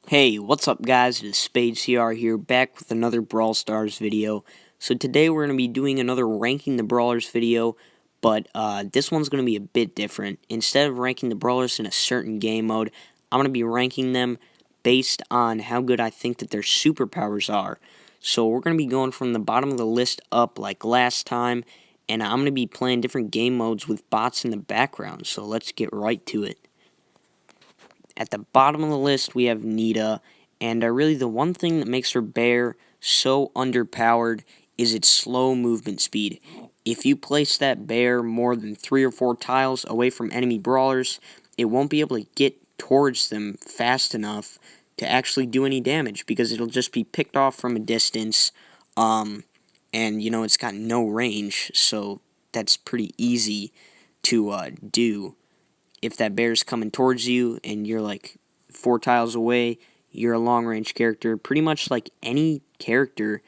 Hey, what's up guys, it is SpadeCR here, back with another Brawl Stars video. So today we're going to be doing another Ranking the Brawlers video, but this one's going to be a bit different. Instead of ranking the Brawlers in a certain game mode, I'm going to be ranking them based on how good I think that their superpowers are. So we're going to be going from the bottom of the list up like last time, and I'm going to be playing different game modes with bots in the background, so let's get right to it. At the bottom of the list, we have Nita, and really the one thing that makes her bear so underpowered is its slow movement speed. If you place that bear more than 3 or 4 tiles away from enemy brawlers, it won't be able to get towards them fast enough to actually do any damage, because it'll just be picked off from a distance, and it's got no range, so that's pretty easy to do. If that bear's coming towards you and you're like 4 tiles away, you're a long range character. Pretty much like any character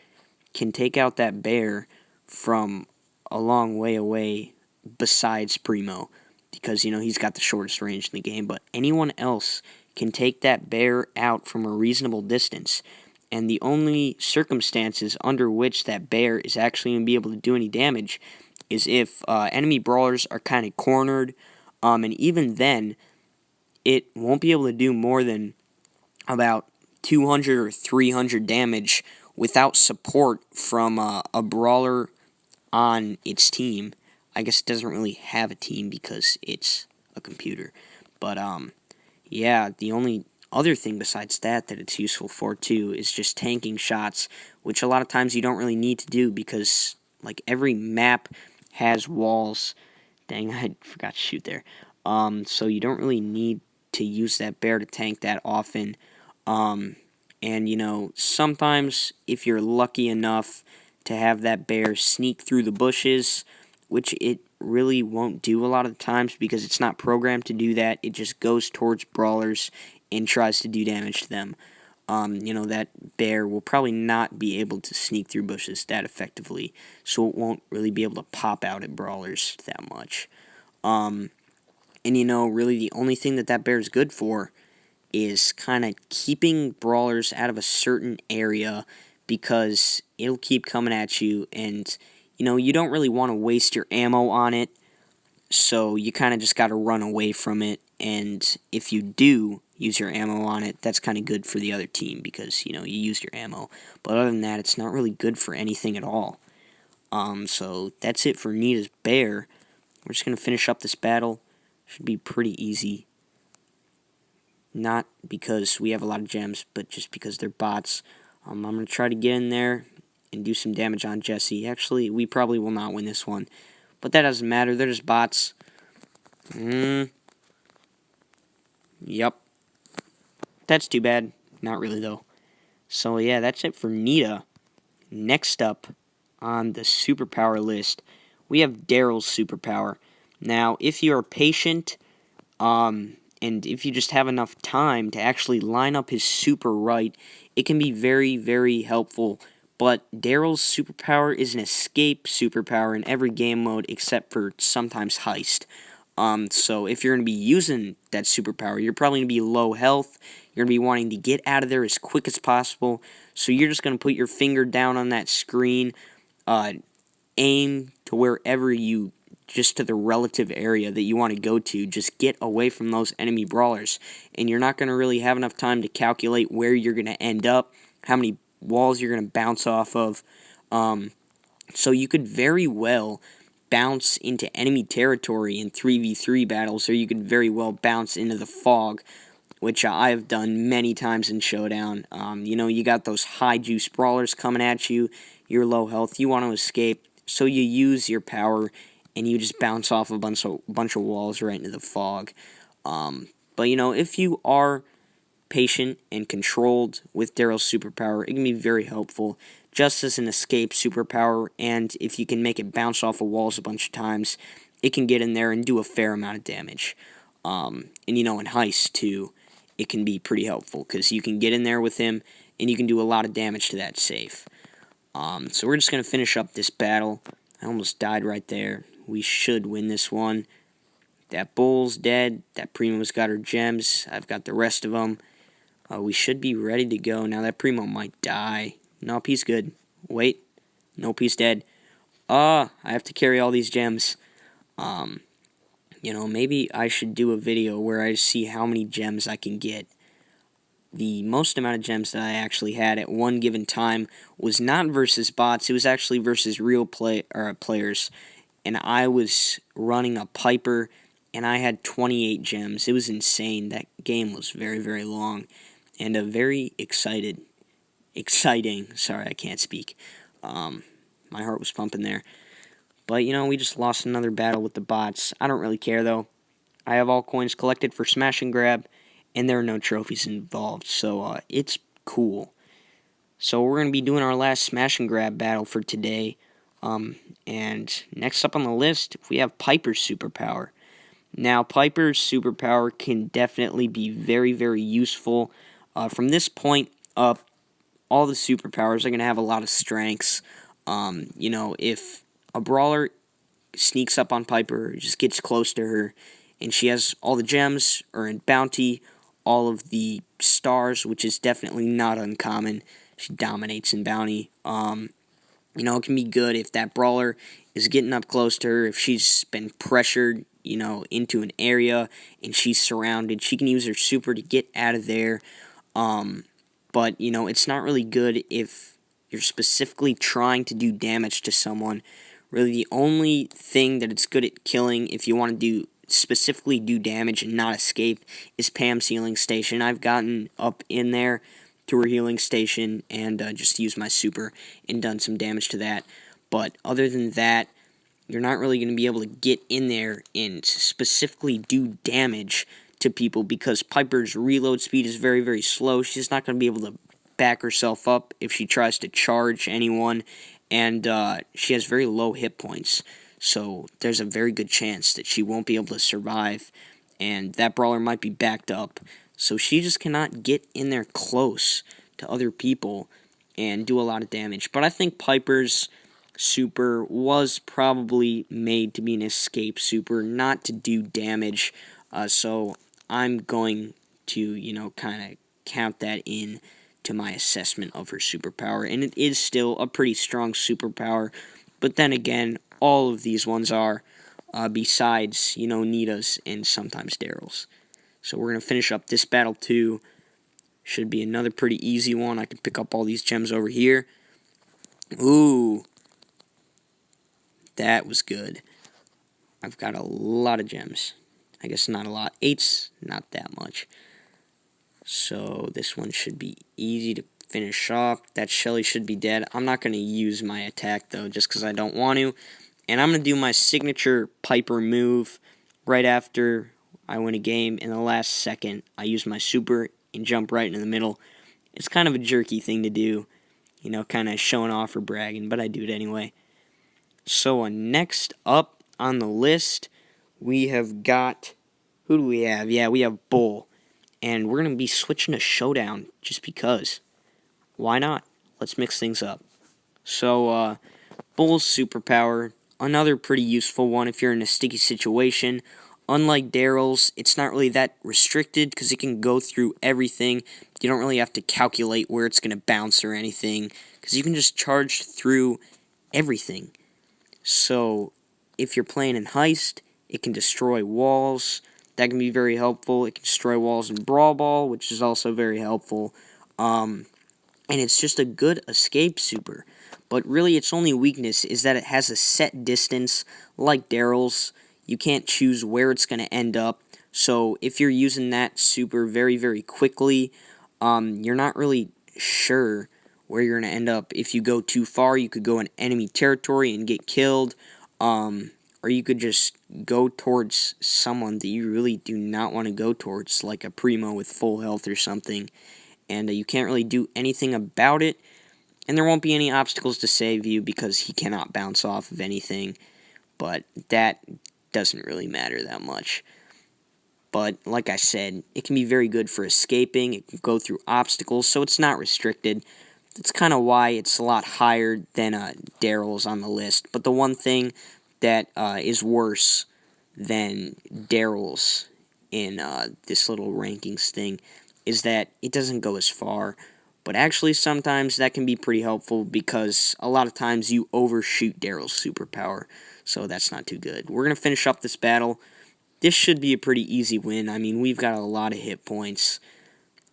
can take out that bear from a long way away besides Primo, because he's got the shortest range in the game, but anyone else can take that bear out from a reasonable distance. And the only circumstances under which that bear is actually going to be able to do any damage is if enemy brawlers are kind of cornered, and even then, it won't be able to do more than about 200 or 300 damage without support from a brawler on its team. I guess it doesn't really have a team because it's a computer. But, yeah, the only other thing besides that it's useful for, too, is just tanking shots, which a lot of times you don't really need to do because, like, every map has walls. Dang, I forgot to shoot there. So you don't really need to use that bear to tank that often. And sometimes if you're lucky enough to have that bear sneak through the bushes, which it really won't do a lot of the times because it's not programmed to do that, it just goes towards brawlers and tries to do damage to them. That bear will probably not be able to sneak through bushes that effectively, so it won't really be able to pop out at brawlers that much. And really the only thing that bear is good for is kind of keeping brawlers out of a certain area, because it'll keep coming at you, and you don't really want to waste your ammo on it, so you kind of just got to run away from it. And if you do use your ammo on it, that's kind of good for the other team because you used your ammo. But other than that, it's not really good for anything at all. So that's it for Nita's bear. We're just gonna finish up this battle. Should be pretty easy. Not because we have a lot of gems, but just because they're bots. I'm gonna try to get in there and do some damage on Jesse. Actually, we probably will not win this one, but that doesn't matter. They're just bots. Yep. That's too bad. Not really, though. So, yeah, that's it for Nita. Next up on the superpower list, we have Daryl's superpower. Now, if you are patient, and if you just have enough time to actually line up his super right, it can be very, very helpful. But Daryl's superpower is an escape superpower in every game mode except for sometimes heist. So if you're going to be using that superpower, you're probably going to be low health. You're going to be wanting to get out of there as quick as possible. So you're just going to put your finger down on that screen, aim to wherever just to the relative area that you want to go to. Just get away from those enemy brawlers. And you're not going to really have enough time to calculate where you're going to end up, how many walls you're going to bounce off of. So you could very well bounce into enemy territory in 3v3 battles, or you could very well bounce into the fog, which I've done many times in Showdown. You got those high juice brawlers coming at you, you're low health, you want to escape, so you use your power and you just bounce off a bunch of walls right into the fog. But if you are patient and controlled with Daryl's superpower, it can be very helpful just as an escape superpower, and if you can make it bounce off of walls a bunch of times, it can get in there and do a fair amount of damage. And in heist too, it can be pretty helpful because you can get in there with him and you can do a lot of damage to that safe. So we're just going to finish up this battle. I almost died right there. We should win this one. That bull's dead. That Primo's got her gems. I've got the rest of them. We should be ready to go. Now that Primo might die. Nope, he's good. Wait. Nope, he's dead. I have to carry all these gems. Maybe I should do a video where I see how many gems I can get. The most amount of gems that I actually had at one given time was not versus bots. It was actually versus real players. And I was running a Piper, and I had 28 gems. It was insane. That game was very, very long. And very exciting. Sorry, I can't speak. My heart was pumping there. But, we just lost another battle with the bots. I don't really care, though. I have all coins collected for Smash and Grab, and there are no trophies involved. So, it's cool. So, we're going to be doing our last Smash and Grab battle for today. And next up on the list, we have Piper's Superpower. Now, Piper's Superpower can definitely be very, very useful. From this point up, all the superpowers are going to have a lot of strengths. If a brawler sneaks up on Piper, just gets close to her, and she has all the gems, or in bounty, all of the stars, which is definitely not uncommon. She dominates in bounty. It can be good if that brawler is getting up close to her, if she's been pressured, into an area, and she's surrounded. She can use her super to get out of there. But, it's not really good if you're specifically trying to do damage to someone. Really, the only thing that it's good at killing, if you want to specifically do damage and not escape, is Pam's healing station. I've gotten up in there to her healing station and just used my super and done some damage to that. But other than that, you're not really going to be able to get in there and specifically do damage to people because Piper's reload speed is very, very slow. She's not going to be able to back herself up if she tries to charge anyone, and she has very low hit points. So there's a very good chance that she won't be able to survive, and that brawler might be backed up. So she just cannot get in there close to other people and do a lot of damage. But I think Piper's super was probably made to be an escape super, not to do damage. So I'm going to, kind of count that in to my assessment of her superpower. And it is still a pretty strong superpower. But then again, all of these ones are, besides, Nita's and sometimes Daryl's. So we're going to finish up this battle too. Should be another pretty easy one. I can pick up all these gems over here. Ooh. That was good. I've got a lot of gems. I guess not a lot. 8's not that much. So this one should be easy to finish off. That Shelly should be dead. I'm not going to use my attack though, just because I don't want to. And I'm going to do my signature Piper move right after I win a game. In the last second, I use my super and jump right in the middle. It's kind of a jerky thing to do, kind of showing off or bragging, but I do it anyway. So next up on the list, we have got, who do we have? Yeah, we have Bull. And we're going to be switching to Showdown just because. Why not? Let's mix things up. So, Bull's superpower, another pretty useful one if you're in a sticky situation. Unlike Daryl's, it's not really that restricted because it can go through everything. You don't really have to calculate where it's going to bounce or anything because you can just charge through everything. So, if you're playing in Heist, it can destroy walls. That can be very helpful. It can destroy walls in Brawl Ball, which is also very helpful. And it's just a good escape super. But really, its only weakness is that it has a set distance, like Daryl's. You can't choose where it's going to end up. So if you're using that super very, very quickly, you're not really sure where you're going to end up. If you go too far, you could go in enemy territory and get killed. Or you could just go towards someone that you really do not want to go towards, like a Primo with full health or something. And you can't really do anything about it. And there won't be any obstacles to save you because he cannot bounce off of anything. But that doesn't really matter that much. But like I said, it can be very good for escaping. It can go through obstacles, so it's not restricted. That's kind of why it's a lot higher than Daryl's on the list. But the one thing that is worse than Daryl's in this little rankings thing is that it doesn't go as far. But actually, sometimes that can be pretty helpful because a lot of times you overshoot Daryl's superpower. So that's not too good. We're going to finish up this battle. This should be a pretty easy win. I mean, we've got a lot of hit points.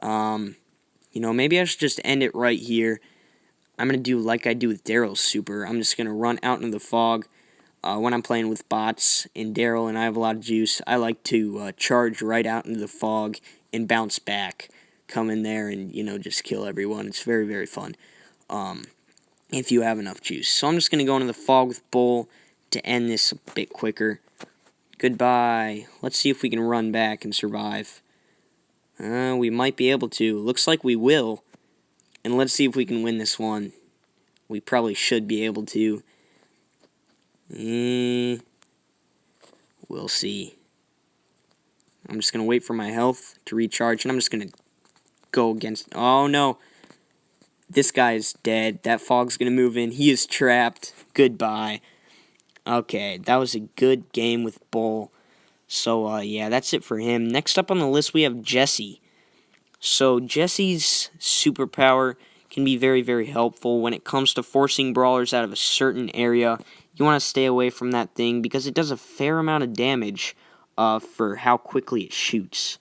Maybe I should just end it right here. I'm going to do like I do with Daryl's super. I'm just going to run out into the fog. When I'm playing with bots and Daryl and I have a lot of juice, I like to charge right out into the fog and bounce back. Come in there and, just kill everyone. It's very, very fun if you have enough juice. So I'm just going to go into the fog with Bull to end this a bit quicker. Goodbye. Let's see if we can run back and survive. We might be able to. Looks like we will. And let's see if we can win this one. We probably should be able to. We'll see. I'm just going to wait for my health to recharge, and I'm just going to go against... Oh, no. This guy's dead. That fog's going to move in. He is trapped. Goodbye. Okay, that was a good game with Bull. So, yeah, that's it for him. Next up on the list, we have Jesse. So, Jesse's superpower can be very, very helpful when it comes to forcing brawlers out of a certain area. You want to stay away from that thing because it does a fair amount of damage for how quickly it shoots.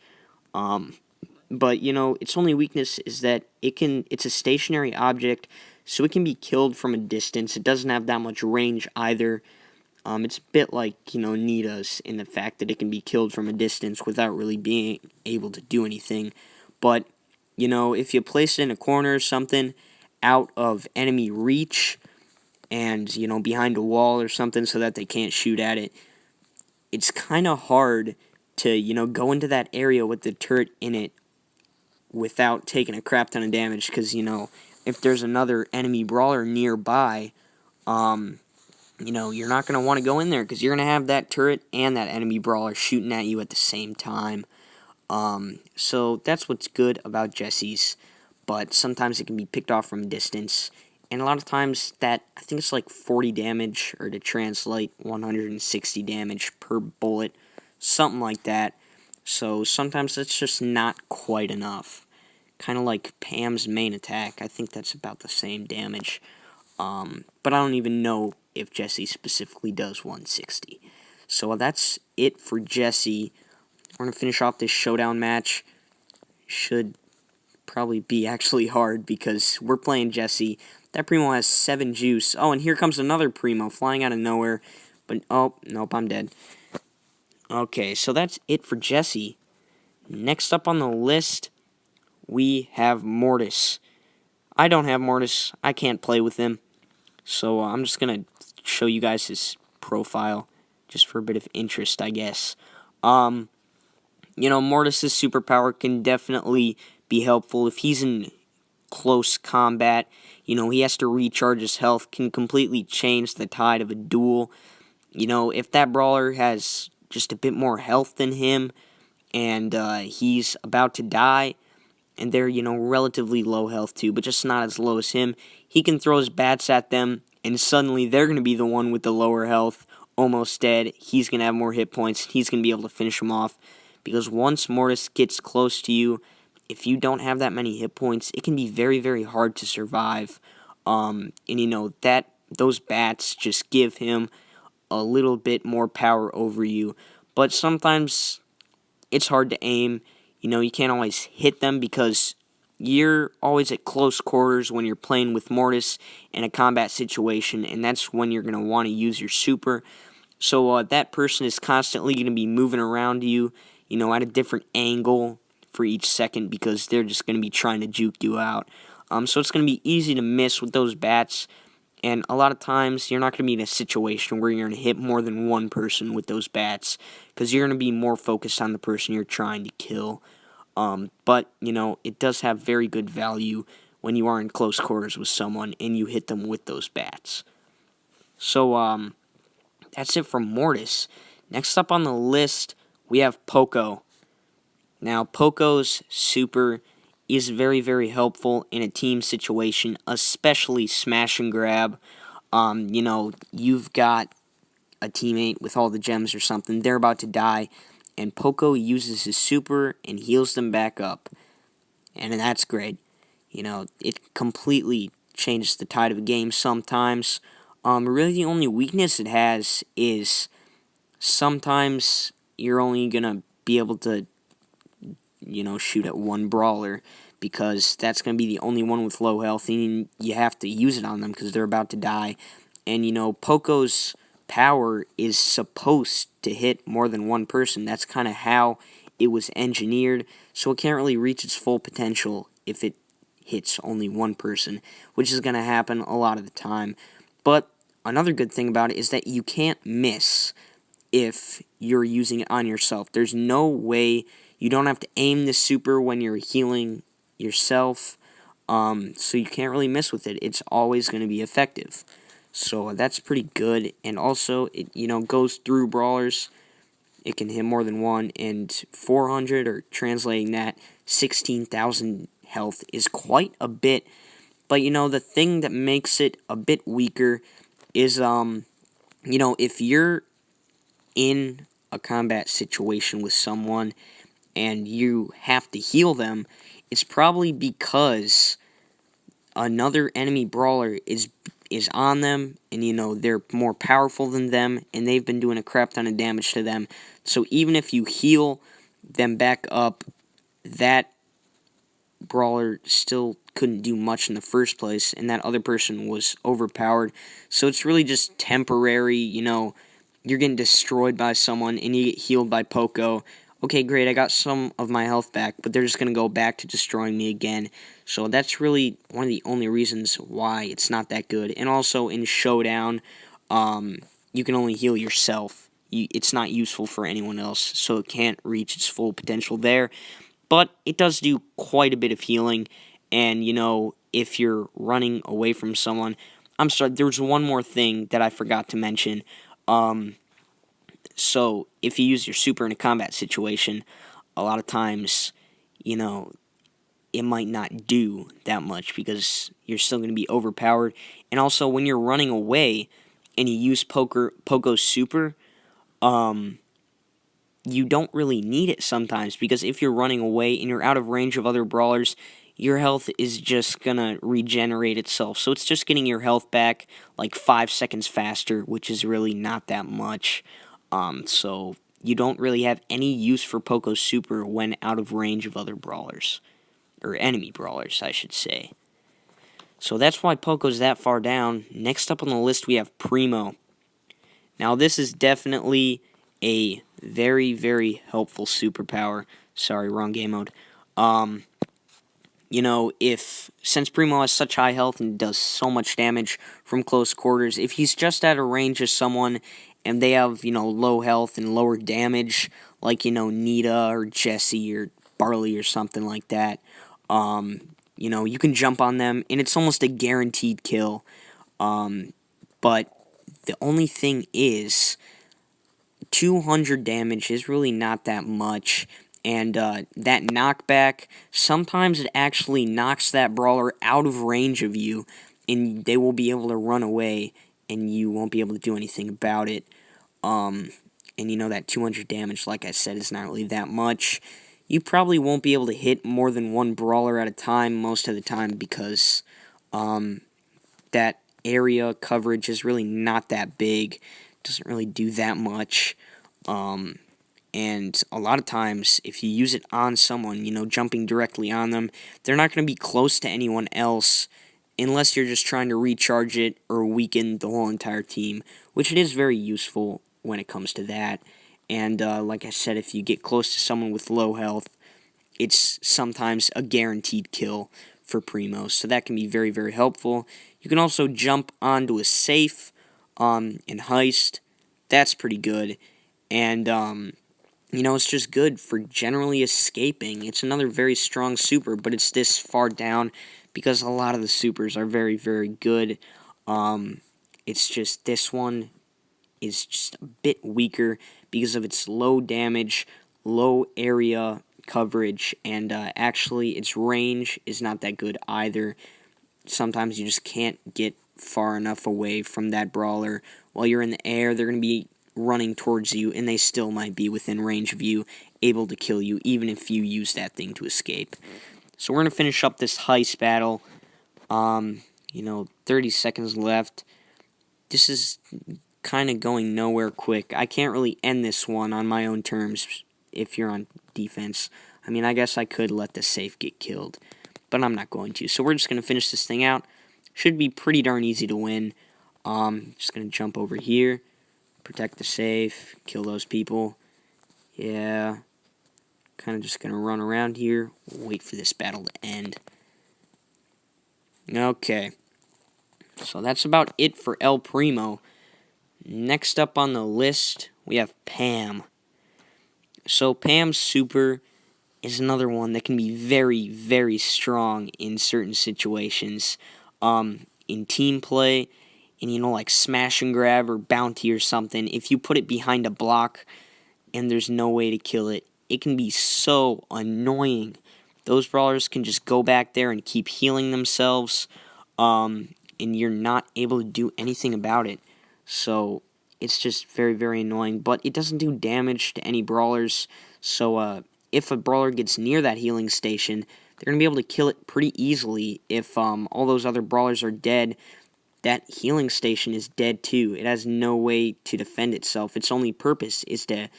But, its only weakness is that it's a stationary object, so it can be killed from a distance. It doesn't have that much range either. It's a bit like, Nita's in the fact that it can be killed from a distance without really being able to do anything. But, if you place it in a corner or something out of enemy reach and, behind a wall or something so that they can't shoot at it, it's kind of hard to, go into that area with the turret in it without taking a crap ton of damage because, if there's another enemy brawler nearby, you're not going to want to go in there because you're going to have that turret and that enemy brawler shooting at you at the same time. So that's what's good about Jesse's, but sometimes it can be picked off from a distance, and a lot of times I think it's like 40 damage, or to translate, 160 damage per bullet, something like that. So sometimes that's just not quite enough. Kind of like Pam's main attack, I think that's about the same damage. But I don't even know if Jesse specifically does 160. So that's it for Jesse. We're going to finish off this showdown match. Should probably be actually hard because we're playing Jesse. That Primo has 7 juice. Oh, and here comes another Primo flying out of nowhere. But, oh, nope, I'm dead. Okay, so that's it for Jesse. Next up on the list, we have Mortis. I don't have Mortis. I can't play with him. So I'm just going to show you guys his profile just for a bit of interest, I guess. Mortis' superpower can definitely be helpful if he's in close combat. He has to recharge his health, can completely change the tide of a duel. If that brawler has just a bit more health than him and he's about to die, and they're, relatively low health too, but just not as low as him, he can throw his bats at them, and suddenly they're going to be the one with the lower health, almost dead. He's going to have more hit points. He's going to be able to finish them off, because once Mortis gets close to you, if you don't have that many hit points, it can be very, very hard to survive. Those bats just give him a little bit more power over you, but sometimes it's hard to aim. You can't always hit them because you're always at close quarters when you're playing with Mortis in a combat situation, and that's when you're going to want to use your super. So that person is constantly going to be moving around you, at a different angle for each second because they're just going to be trying to juke you out. So it's going to be easy to miss with those bats, and a lot of times you're not going to be in a situation where you're going to hit more than one person with those bats because you're going to be more focused on the person you're trying to kill. But, it does have very good value when you are in close quarters with someone and you hit them with those bats. So, that's it from Mortis. Next up on the list, we have Poco. Now, Poco's super is very, very helpful in a team situation, especially smash and grab. You've got a teammate with all the gems or something, they're about to die, and Poco uses his super and heals them back up. and that's great. It completely changes the tide of a game sometimes. Really, the only weakness it has is sometimes you're only gonna be able to, shoot at one brawler because that's gonna be the only one with low health, and you have to use it on them because they're about to die. And Poco's power is supposed to hit more than one person. That's kind of how it was engineered, so it can't really reach its full potential if it hits only one person, which is going to happen a lot of the time. But another good thing about it is that you can't miss if you're using it on yourself. There's no way. You don't have to aim the super when you're healing yourself, so you can't really miss with it. It's always going to be effective. So that's pretty good, and also it goes through brawlers. It can hit more than one, and 400, or translating that 16,000 health, is quite a bit. But the thing that makes it a bit weaker is if you're in a combat situation with someone and you have to heal them, it's probably because another enemy brawler is on them, and they're more powerful than them, and they've been doing a crap ton of damage to them. So even if you heal them back up, that brawler still couldn't do much in the first place, and that other person was overpowered. So it's really just temporary. You're getting destroyed by someone and you get healed by Poco. Okay, great, I got some of my health back, but they're just going to go back to destroying me again. So that's really one of the only reasons why it's not that good. And also in Showdown, you can only heal yourself. It's not useful for anyone else, so it can't reach its full potential there. But it does do quite a bit of healing, and if you're running away from someone, I'm sorry, there's one more thing that I forgot to mention. So if you use your super in a combat situation, a lot of times, it might not do that much because you're still going to be overpowered. And also, when you're running away and you use Poco's super, you don't really need it sometimes, because if you're running away and you're out of range of other brawlers, your health is just gonna regenerate itself. So it's just getting your health back like 5 seconds faster, which is really not that much. So you don't really have any use for Poco's super when out of range of other brawlers. Or enemy brawlers, I should say. So that's why Poco's that far down. Next up on the list, we have Primo. Now, this is definitely a very, very helpful superpower. Sorry, wrong game mode. Since Primo has such high health and does so much damage from close quarters, if he's just at a range of someone and they have, low health and lower damage, like, Nita or Jessie or Barley or something like that, you can jump on them and it's almost a guaranteed kill. But the only thing is, 200 damage is really not that much, and that knockback, sometimes it actually knocks that brawler out of range of you, and they will be able to run away, and you won't be able to do anything about it. And that 200 damage, like I said, is not really that much. You probably won't be able to hit more than one brawler at a time most of the time, because that area coverage is really not that big. It doesn't really do that much. And a lot of times, if you use it on someone, jumping directly on them, they're not going to be close to anyone else unless you're just trying to recharge it or weaken the whole entire team, which it is very useful when it comes to that. And like I said, if you get close to someone with low health, it's sometimes a guaranteed kill for Primo, so that can be very, very helpful. You can also jump onto a safe in Heist. That's pretty good. And, it's just good for generally escaping. It's another very strong super, but it's this far down because a lot of the supers are very, very good. It's just this one is just a bit weaker because of its low damage, low area coverage, and actually its range is not that good either. Sometimes you just can't get far enough away from that brawler. While you're in the air, they're going to be running towards you, and they still might be within range of you, able to kill you, even if you use that thing to escape. So we're going to finish up this heist battle. 30 seconds left. This is kind of going nowhere quick. I can't really end this one on my own terms if you're on defense. I mean, I guess I could let the safe get killed, but I'm not going to. So we're just going to finish this thing out. Should be pretty darn easy to win. Just going to jump over here, protect the safe, kill those people. Yeah. Kind of just going to run around here, wait for this battle to end. Okay. So that's about it for El Primo. Next up on the list, we have Pam. So Pam's super is another one that can be very, very strong in certain situations. In team play, and like smash and grab or bounty or something, if you put it behind a block and there's no way to kill it, it can be so annoying. Those brawlers can just go back there and keep healing themselves, and you're not able to do anything about it. So it's just very, very annoying. But it doesn't do damage to any brawlers. So if a brawler gets near that healing station, they're going to be able to kill it pretty easily. If all those other brawlers are dead, that healing station is dead too. It has no way to defend itself. Its only purpose is to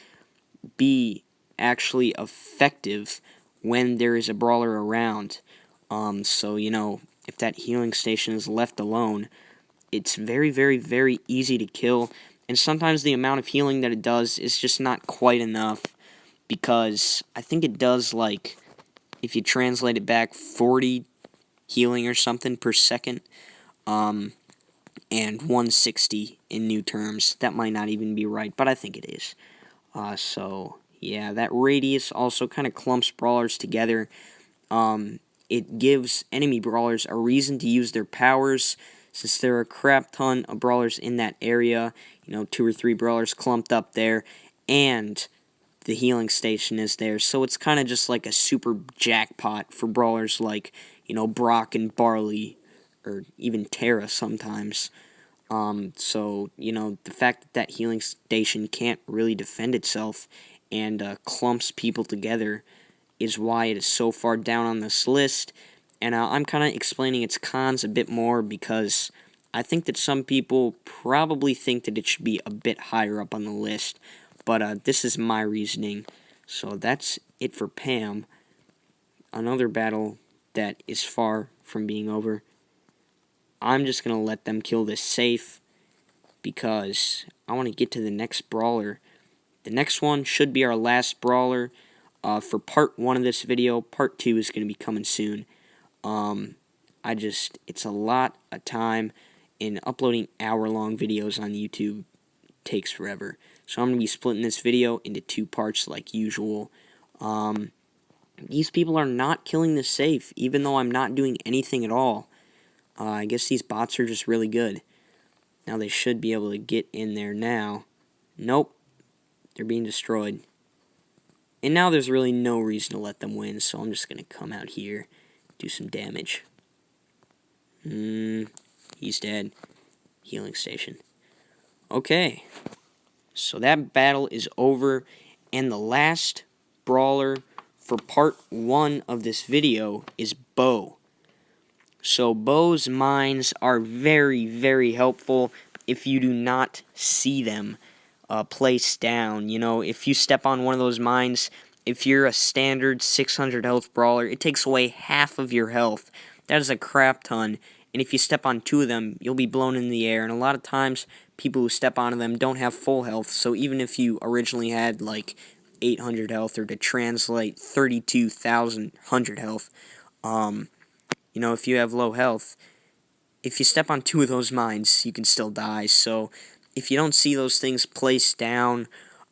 be actually effective when there is a brawler around. So if that healing station is left alone, it's very, very, very easy to kill. And sometimes the amount of healing that it does is just not quite enough, because I think it does, like, if you translate it back, 40 healing or something per second, and 160 in new terms. That might not even be right, but I think it is. So yeah, that radius also kind of clumps brawlers together. It gives enemy brawlers a reason to use their powers, since there are a crap ton of brawlers in that area, 2 or 3 brawlers clumped up there, and the healing station is there. So it's kind of just like a super jackpot for brawlers like, Brock and Barley, or even Terra sometimes. So, the fact that that healing station can't really defend itself and clumps people together is why it is so far down on this list. And I'm kind of explaining its cons a bit more, because I think that some people probably think that it should be a bit higher up on the list. But this is my reasoning. So that's it for Pam. Another battle that is far from being over. I'm just going to let them kill this safe, because I want to get to the next brawler. The next one should be our last brawler for part 1 of this video. Part 2 is going to be coming soon. It's a lot of time, and uploading hour-long videos on YouTube takes forever. So I'm going to be splitting this video into 2 parts like usual. These people are not killing the safe, even though I'm not doing anything at all. I guess these bots are just really good. Now they should be able to get in there now. Nope. They're being destroyed. And now there's really no reason to let them win, so I'm just going to come out here, do some damage. He's dead. Healing station. Okay. So that battle is over, and the last brawler for part 1 of this video is Bo. So Bo's mines are very, very helpful if you do not see them placed down. If you step on one of those mines, if you're a standard 600 health brawler, it takes away half of your health. That is a crap ton. And if you step on 2 of them, you'll be blown in the air. And a lot of times, people who step onto them don't have full health. So even if you originally had like 800 health, or to translate 32,100 health, if you have low health, if you step on 2 of those mines, you can still die. So if you don't see those things placed down,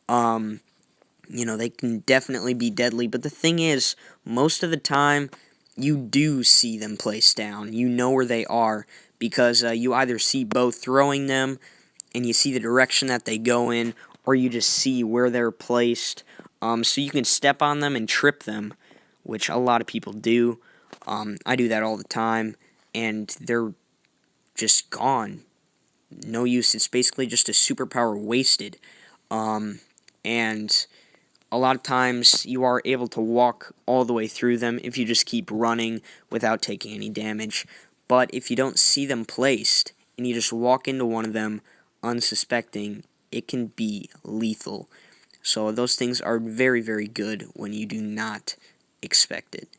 they can definitely be deadly. But the thing is, most of the time, you do see them placed down. You know where they are, because you either see both throwing them, and you see the direction that they go in, or you just see where they're placed. So you can step on them and trip them, which a lot of people do. I do that all the time, and they're just gone. No use. It's basically just a superpower wasted. And a lot of times you are able to walk all the way through them if you just keep running without taking any damage. But if you don't see them placed and you just walk into one of them unsuspecting, it can be lethal. So those things are very, very good when you do not expect it.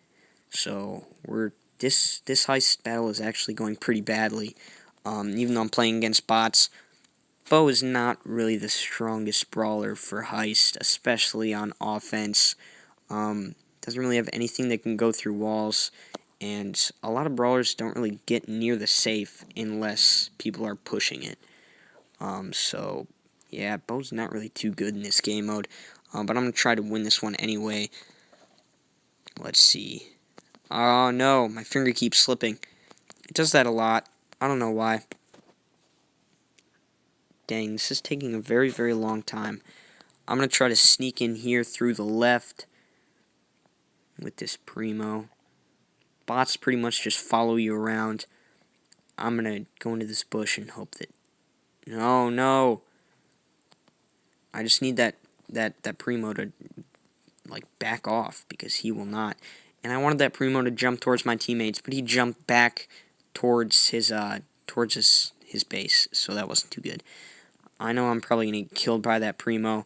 So this heist battle is actually going pretty badly. Even though I'm playing against bots, Bo is not really the strongest brawler for heist, especially on offense. Doesn't really have anything that can go through walls, and a lot of brawlers don't really get near the safe unless people are pushing it. So yeah, Bo's not really too good in this game mode, but I'm gonna try to win this one anyway. Let's see. Oh no, my finger keeps slipping. It does that a lot. I don't know why. Dang, this is taking a very, very long time. I'm going to try to sneak in here through the left with this Primo. Bots pretty much just follow you around. I'm going to go into this bush and hope that... No, no. I just need that Primo to, like, back off because he will not. And I wanted that Primo to jump towards my teammates, but he jumped back towards his base, so that wasn't too good. I know I'm probably going to get killed by that Primo.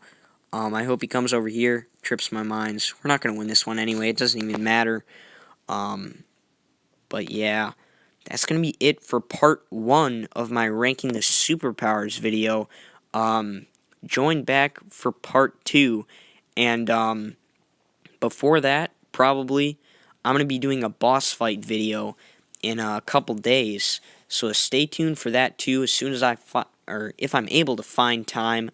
I hope he comes over here, trips my mines. We're not going to win this one anyway. It doesn't even matter. But yeah, that's going to be it for part 1 of my Ranking the Superpowers video. Join back for part 2. And before that, probably, I'm going to be doing a boss fight video in a couple days. So stay tuned for that too as soon as if I'm able to find time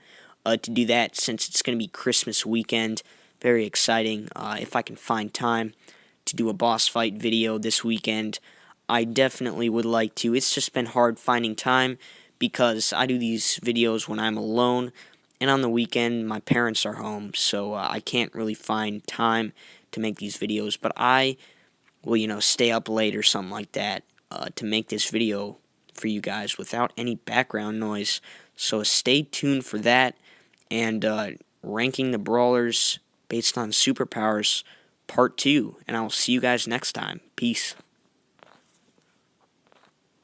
to do that, since it's going to be Christmas weekend. Very exciting. If I can find time to do a boss fight video this weekend, I definitely would like to. It's just been hard finding time because I do these videos when I'm alone, and on the weekend my parents are home, so I can't really find time to make these videos. But I will, stay up late or something like that to make this video for you guys without any background noise. So stay tuned for that, and ranking the brawlers based on superpowers part 2, and I'll see you guys next time. Peace.